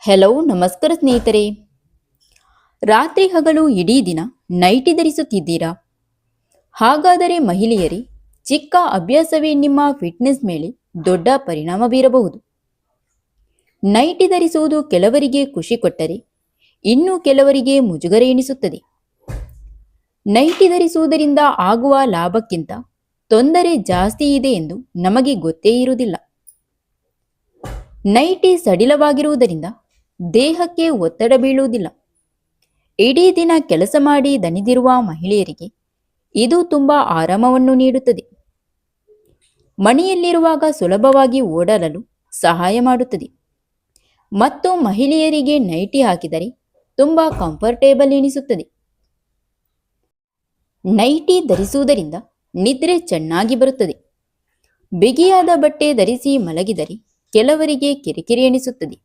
Hello ನಮಸ್ಕಾರ ಸ್ನೇಹಿತರೆ. ರಾತ್ರಿ ಹಗಲು ಇಡೀ ದಿನ ನೈಟಿ ಧರಿಸುತ್ತಿದ್ದೀರಾ? ಹಾಗಾದರೆ ಮಹಿಳೆಯರೇ, ಚಿಕ್ಕ ಅಭ್ಯಾಸವೇ ನಿಮ್ಮ ಫಿಟ್ನೆಸ್ ಮೇಲೆ ದೊಡ್ಡ ಪರಿಣಾಮ ಬೀರಬಹುದು. ನೈಟಿ ಧರಿಸುವುದು ಕೆಲವರಿಗೆ ಖುಷಿ ಕೊಟ್ಟರೆ ಇನ್ನು ಕೆಲವರಿಗೆ ಮುಜುಗರ ಎನಿಸುತ್ತದೆ. ನೈಟಿ ಧರಿಸುವುದರಿಂದ ಆಗುವ ಲಾಭಕ್ಕಿಂತ ತೊಂದರೆ ಜಾಸ್ತಿ ಇದೆ ಎಂದು ನಮಗೆ ಗೊತ್ತೇ ಇರುವುದಿಲ್ಲ. ನೈಟಿ ಸಡಿಲವಾಗಿರುವುದರಿಂದ ದೇಹಕ್ಕೆ ಒತ್ತಡ ಬೀಳುವುದಿಲ್ಲ. ಇಡೀ ದಿನ ಕೆಲಸ ಮಾಡಿ ದಣಿದಿರುವ ಮಹಿಳೆಯರಿಗೆ ಇದು ತುಂಬಾ ಆರಾಮವನ್ನು ನೀಡುತ್ತದೆ. ಮನೆಯಲ್ಲಿರುವಾಗ ಸುಲಭವಾಗಿ ಓಡಾಡಲು ಸಹಾಯ ಮಾಡುತ್ತದೆ ಮತ್ತು ಮಹಿಳೆಯರಿಗೆ ನೈಟಿ ಹಾಕಿದರೆ ತುಂಬಾ ಕಂಫರ್ಟೇಬಲ್ ಎನಿಸುತ್ತದೆ. ನೈಟಿ ಧರಿಸುವುದರಿಂದ ನಿದ್ರೆ ಚೆನ್ನಾಗಿ ಬರುತ್ತದೆ. ಬಿಗಿಯಾದ ಬಟ್ಟೆ ಧರಿಸಿ ಮಲಗಿದರೆ ಕೆಲವರಿಗೆ ಕಿರಿಕಿರಿ ಎನಿಸುತ್ತದೆ.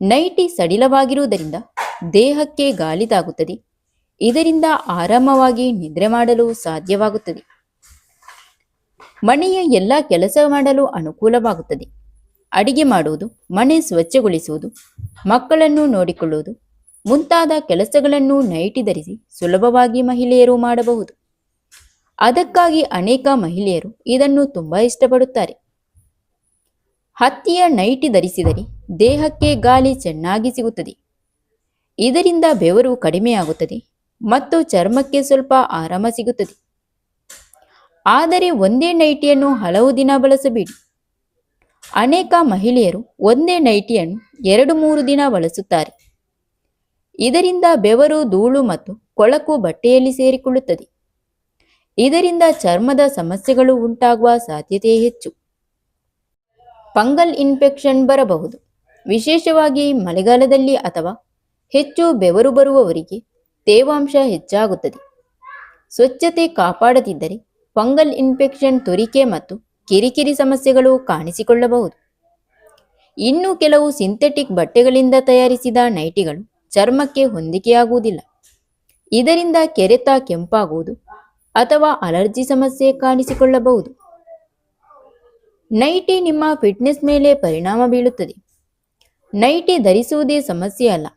ನೈಟಿ ಸಡಿಲವಾಗಿರುವುದರಿಂದ ದೇಹಕ್ಕೆ ಗಾಳಿ ತಾಗುತ್ತದೆ. ಇದರಿಂದ ಆರಾಮವಾಗಿ ನಿದ್ರೆ ಮಾಡಲು ಸಾಧ್ಯವಾಗುತ್ತದೆ. ಮನೆಯ ಎಲ್ಲ ಕೆಲಸ ಮಾಡಲು ಅನುಕೂಲವಾಗುತ್ತದೆ. ಅಡಿಗೆ ಮಾಡುವುದು, ಮನೆ ಸ್ವಚ್ಛಗೊಳಿಸುವುದು, ಮಕ್ಕಳನ್ನು ನೋಡಿಕೊಳ್ಳುವುದು ಮುಂತಾದ ಕೆಲಸಗಳನ್ನು ನೈಟಿ ಧರಿಸಿ ಸುಲಭವಾಗಿ ಮಹಿಳೆಯರು ಮಾಡಬಹುದು. ಅದಕ್ಕಾಗಿ ಅನೇಕ ಮಹಿಳೆಯರು ಇದನ್ನು ತುಂಬಾ ಇಷ್ಟಪಡುತ್ತಾರೆ. ಹತ್ತಿಯ ನೈಟಿ ಧರಿಸಿದರೆ ದೇಹಕ್ಕೆ ಗಾಳಿ ಚೆನ್ನಾಗಿ ಸಿಗುತ್ತದೆ. ಇದರಿಂದ ಬೆವರು ಕಡಿಮೆಯಾಗುತ್ತದೆ ಮತ್ತು ಚರ್ಮಕ್ಕೆ ಸ್ವಲ್ಪ ಆರಾಮ ಸಿಗುತ್ತದೆ. ಆದರೆ ಒಂದೇ ನೈಟಿಯನ್ನು ಹಲವು ದಿನ ಬಳಸಬೇಡಿ. ಅನೇಕ ಮಹಿಳೆಯರು ಒಂದೇ ನೈಟಿಯನ್ನು 2-3 ದಿನ ಬಳಸುತ್ತಾರೆ. ಇದರಿಂದ ಬೆವರು, ಧೂಳು ಮತ್ತು ಕೊಳಕು ಬಟ್ಟೆಯಲ್ಲಿ ಸೇರಿಕೊಳ್ಳುತ್ತದೆ. ಇದರಿಂದ ಚರ್ಮದ ಸಮಸ್ಯೆಗಳು ಉಂಟಾಗುವ ಸಾಧ್ಯತೆ ಹೆಚ್ಚು. ಫಂಗಲ್ ಇನ್ಫೆಕ್ಷನ್ ಬರಬಹುದು. ವಿಶೇಷವಾಗಿ ಮಳೆಗಾಲದಲ್ಲಿ ಅಥವಾ ಹೆಚ್ಚು ಬೆವರು ಬರುವವರಿಗೆ ತೇವಾಂಶ ಹೆಚ್ಚಾಗುತ್ತದೆ. ಸ್ವಚ್ಛತೆ ಕಾಪಾಡದಿದ್ದರೆ ಫಂಗಲ್ ಇನ್ಫೆಕ್ಷನ್, ತುರಿಕೆ ಮತ್ತು ಕಿರಿಕಿರಿ ಸಮಸ್ಯೆಗಳು ಕಾಣಿಸಿಕೊಳ್ಳಬಹುದು. ಇನ್ನು ಕೆಲವು ಸಿಂಥೆಟಿಕ್ ಬಟ್ಟೆಗಳಿಂದ ತಯಾರಿಸಿದ ನೈಟಿಗಳು ಚರ್ಮಕ್ಕೆ ಹೊಂದಿಕೆಯಾಗುವುದಿಲ್ಲ. ಇದರಿಂದ ಕೆರೆತ, ಕೆಂಪಾಗುವುದು ಅಥವಾ ಅಲರ್ಜಿ ಸಮಸ್ಯೆ ಕಾಣಿಸಿಕೊಳ್ಳಬಹುದು. ನೈಟಿ ನಿಮ್ಮ ಫಿಟ್ನೆಸ್ ಮೇಲೆ ಪರಿಣಾಮ ಬೀಳುತ್ತದೆ. ನೈಟಿ ಧರಿಸುವುದೇ ಸಮಸ್ಯೆ ಅಲ್ಲ,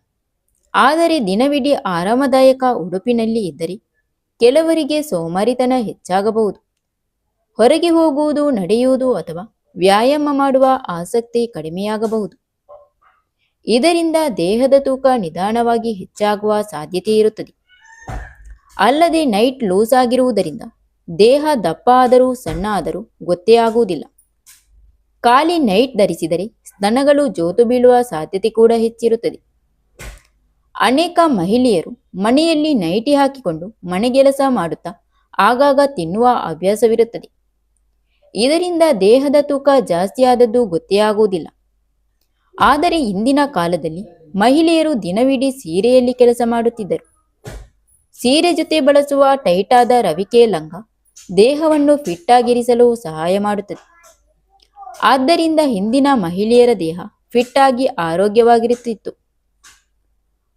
ಆದರೆ ದಿನವಿಡೀ ಆರಾಮದಾಯಕ ಉಡುಪಿನಲ್ಲಿ ಇದ್ದರೆ ಕೆಲವರಿಗೆ ಸೋಮಾರಿತನ ಹೆಚ್ಚಾಗಬಹುದು. ಹೊರಗೆ ಹೋಗುವುದು, ನಡೆಯುವುದು ಅಥವಾ ವ್ಯಾಯಾಮ ಮಾಡುವ ಆಸಕ್ತಿ ಕಡಿಮೆಯಾಗಬಹುದು. ಇದರಿಂದ ದೇಹದ ತೂಕ ನಿಧಾನವಾಗಿ ಹೆಚ್ಚಾಗುವ ಸಾಧ್ಯತೆ ಇರುತ್ತದೆ. ಅಲ್ಲದೆ ನೈಟ್ ಲೂಸ್ ಆಗಿರುವುದರಿಂದ ದೇಹ ದಪ್ಪ ಆದರೂ ಸಣ್ಣ ಆದರೂ ಗೊತ್ತೇ ಆಗುವುದಿಲ್ಲ. ಖಾಲಿ ನೈಟ್ ಧರಿಸಿದರೆ ಸ್ತನಗಳು ಜೋತು ಬೀಳುವ ಸಾಧ್ಯತೆ ಕೂಡ ಹೆಚ್ಚಿರುತ್ತದೆ. ಅನೇಕ ಮಹಿಳೆಯರು ಮನೆಯಲ್ಲಿ ನೈಟಿ ಹಾಕಿಕೊಂಡು ಮನೆಗೆಲಸ ಮಾಡುತ್ತಾ ಆಗಾಗ ತಿನ್ನುವ ಅಭ್ಯಾಸವಿರುತ್ತದೆ. ಇದರಿಂದ ದೇಹದ ತೂಕ ಜಾಸ್ತಿ ಆದದ್ದು ಗೊತ್ತೇ ಆಗುವುದಿಲ್ಲ. ಆದರೆ ಇಂದಿನ ಕಾಲದಲ್ಲಿ ಮಹಿಳೆಯರು ದಿನವಿಡೀ ಸೀರೆಯಲ್ಲಿ ಕೆಲಸ ಮಾಡುತ್ತಿದ್ದರು. ಸೀರೆ ಜೊತೆ ಬಳಸುವ ಟೈಟ್ ಆದ ರವಿಕೆ ಲಂಗ ದೇಹವನ್ನು ಫಿಟ್ ಆಗಿರಿಸಲು ಸಹಾಯ ಮಾಡುತ್ತದೆ. ಆದ್ದರಿಂದ ಹಿಂದಿನ ಮಹಿಳೆಯರ ದೇಹ ಫಿಟ್ ಆಗಿ ಆರೋಗ್ಯವಾಗಿರುತ್ತಿತ್ತು.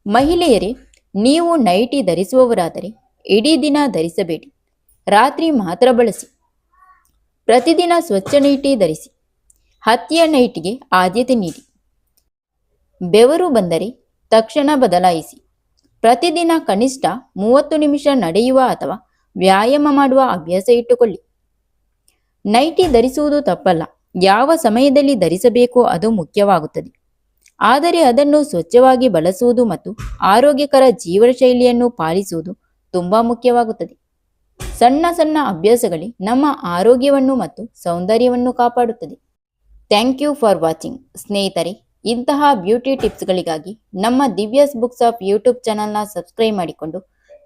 ಮಹಿಳೆಯರೇ, ನೀವು ನೈಟಿ ಧರಿಸುವವರಾದರೆ ಇಡೀ ದಿನ ಧರಿಸಬೇಡಿ, ರಾತ್ರಿ ಮಾತ್ರ ಬಳಸಿ. ಪ್ರತಿದಿನ ಸ್ವಚ್ಛ ನೈಟಿ ಧರಿಸಿ. ಹತ್ತಿಯ ನೈಟಿಗೆ ಆದ್ಯತೆ ನೀಡಿ. ಬೆವರು ಬಂದರೆ ತಕ್ಷಣ ಬದಲಾಯಿಸಿ. ಪ್ರತಿದಿನ ಕನಿಷ್ಠ 30 ನಿಮಿಷ ನಡೆಯುವ ಅಥವಾ ವ್ಯಾಯಾಮ ಮಾಡುವ ಅಭ್ಯಾಸ ಇಟ್ಟುಕೊಳ್ಳಿ. ನೈಟಿ ಧರಿಸುವುದು ತಪ್ಪಲ್ಲ. ಯಾವ ಸಮಯದಲ್ಲಿ ಧರಿಸಬೇಕೋ ಅದು ಮುಖ್ಯವಾಗುತ್ತದೆ. ಆದರೆ ಅದನ್ನು ಸ್ವಚ್ಛವಾಗಿ ಬಳಸುವುದು ಮತ್ತು ಆರೋಗ್ಯಕರ ಜೀವನ ಶೈಲಿಯನ್ನು ಪಾಲಿಸುವುದು ತುಂಬಾ ಮುಖ್ಯವಾಗುತ್ತದೆ. ಸಣ್ಣ ಸಣ್ಣ ಅಭ್ಯಾಸಗಳೇ ನಮ್ಮ ಆರೋಗ್ಯವನ್ನು ಮತ್ತು ಸೌಂದರ್ಯವನ್ನು ಕಾಪಾಡುತ್ತದೆ. Thank you for watching. ಸ್ನೇಹಿತರೆ, ಇಂತಹ ಬ್ಯೂಟಿ ಟಿಪ್ಸ್ಗಳಿಗಾಗಿ ನಮ್ಮ ದಿವ್ಯಾಸ್ ಬುಕ್ಸ್ ಆಫ್ ಯೂಟ್ಯೂಬ್ ಚಾನಲ್ನ ಸಬ್ಸ್ಕ್ರೈಬ್ ಮಾಡಿಕೊಂಡು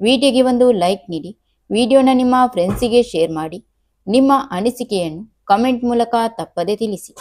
ವಿಡಿಯೋಗೆ ಒಂದು ಲೈಕ್ ನೀಡಿ, ವಿಡಿಯೋನ ನಿಮ್ಮ ಫ್ರೆಂಡ್ಸಿಗೆ ಶೇರ್ ಮಾಡಿ, ನಿಮ್ಮ ಅನಿಸಿಕೆಯನ್ನು ಕಮೆಂಟ್ ಮೂಲಕ ತಪ್ಪದೆ ತಿಳಿಸಿ.